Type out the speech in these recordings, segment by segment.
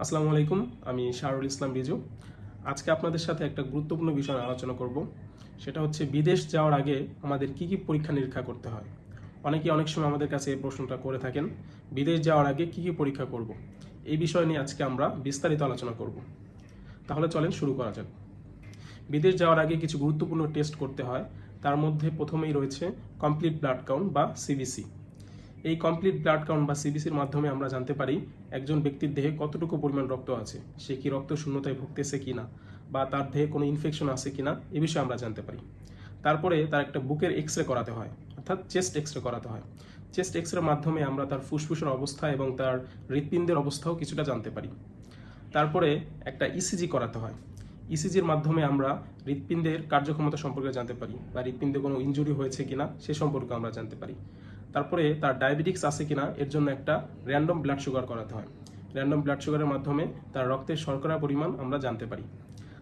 আসসালামু আলাইকুম। আমি শাহরুল ইসলাম রিজু। আজকে আপনাদের সাথে একটা গুরুত্বপূর্ণ বিষয় নিয়ে আলোচনা করব। সেটা হচ্ছে বিদেশ যাওয়ার আগে আমাদের কি পরীক্ষা নিরীক্ষা করতে হয়। অনেকেই অনেক সময় আমাদের কাছে এই প্রশ্নটা করে থাকেন, বিদেশ যাওয়ার আগে কি পরীক্ষা করব। এই বিষয় নিয়ে আজকে আমরা বিস্তারিত আলোচনা করব। তাহলে চলেন শুরু করা যাক। বিদেশ যাওয়ার আগে কিছু গুরুত্বপূর্ণ টেস্ট করতে হয়। তার মধ্যে প্রথমেই রয়েছে কমপ্লিট ব্লাড কাউন্ট বা সিবিসি। এই কমপ্লিট ব্লাড কাউন্ট বা সিবিসির মাধ্যমে আমরা জানতে পারি একজন ব্যক্তির দেহে কতটুকু পরিমাণ রক্ত আছে, সে কি রক্ত শূন্যতায় ভুগতেছে কিনা, বা তার দেহে কোনো ইনফেকশন আছে কিনা, এ বিষয়ে আমরা জানতে পারি। তারপরে তার একটা বুকের এক্সরে করাতে হয়, অর্থাৎ চেস্ট এক্সরে করাতে হয়। চেস্ট এক্সরের মাধ্যমে আমরা তার ফুসফুসের অবস্থা এবং তার হৃৎপিণ্ডের অবস্থাও কিছুটা জানতে পারি। তারপরে একটা ইসিজি করাতে হয়। ইসিজির মাধ্যমে আমরা হৃৎপিণ্ডের কার্যক্ষমতা সম্পর্কে জানতে পারি, বা হৃৎপিণ্ডে কোনো ইনজুরি হয়েছে কিনা সে সম্পর্কে আমরা জানতে পারি। তারপরে তার ডায়াবেটিক্স আছে কিনা এর জন্য একটা র্যান্ডম ব্লাড সুগার করাতে হয়। র্যান্ডম ব্লাড সুগারের মাধ্যমে তার রক্তের শর্করা পরিমাণ আমরা জানতে পারি।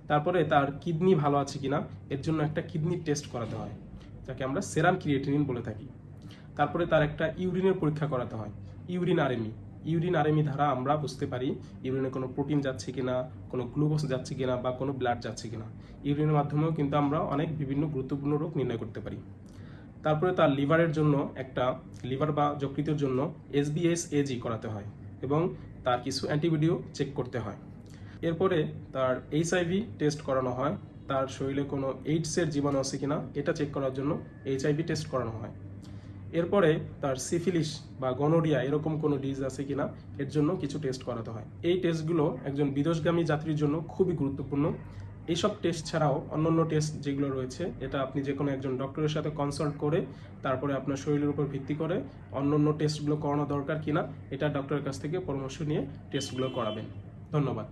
তারপরে তার কিডনি ভালো আছে কিনা এর জন্য একটা কিডনি টেস্ট করাতে হয়, যাকে আমরা সেরাম ক্রিয়েটিনিন বলে থাকি। তারপরে তার একটা ইউরিনের পরীক্ষা করাতে হয়, ইউরিন আরএমই। ইউরিন আরএমই দ্বারা আমরা বুঝতে পারি ইউরিনে কোনো প্রোটিন যাচ্ছে কিনা, কোনো গ্লুকোজ যাচ্ছে কিনা, বা কোনো ব্লাড যাচ্ছে কিনা। ইউরিনের মাধ্যমেও কিন্তু আমরা অনেক বিভিন্ন গুরুত্বপূর্ণ রোগ নির্ণয় করতে পারি। তারপরে তার লিভারের জন্য একটা লিভার বা যকৃতের জন্য SBSAG করাতে হয়, এবং তার কিছু অ্যান্টিবডিও চেক করতে হয়। এরপরে তার HIV টেস্ট করানো হয়, তার শরীরে কোনো এইডসের জীবাণু আছে কিনা এটা চেক করার জন্য HIV টেস্ট করানো হয়। এরপরে তার সিফিলিস বা গনোরিয়া এরকম কোনো ডিজিজ আছে কিনা এর জন্য কিছু টেস্ট করাতে হয়। এই টেস্টগুলো একজন বিদেশগামী যাত্রীর জন্য খুবই গুরুত্বপূর্ণ। এইসব টেস্ট ছাড়াও অন্যান্য টেস্ট যেগুলো রয়েছে, এটা আপনি যে কোনো একজন ডক্টরের সাথে কনসাল্ট করে তারপরে আপনার শরীরের উপর ভিত্তি করে অন্যান্য টেস্টগুলো করানো দরকার কিনা এটা ডক্টরের কাছ থেকে পরামর্শ নিয়ে টেস্টগুলো করাবেন। ধন্যবাদ।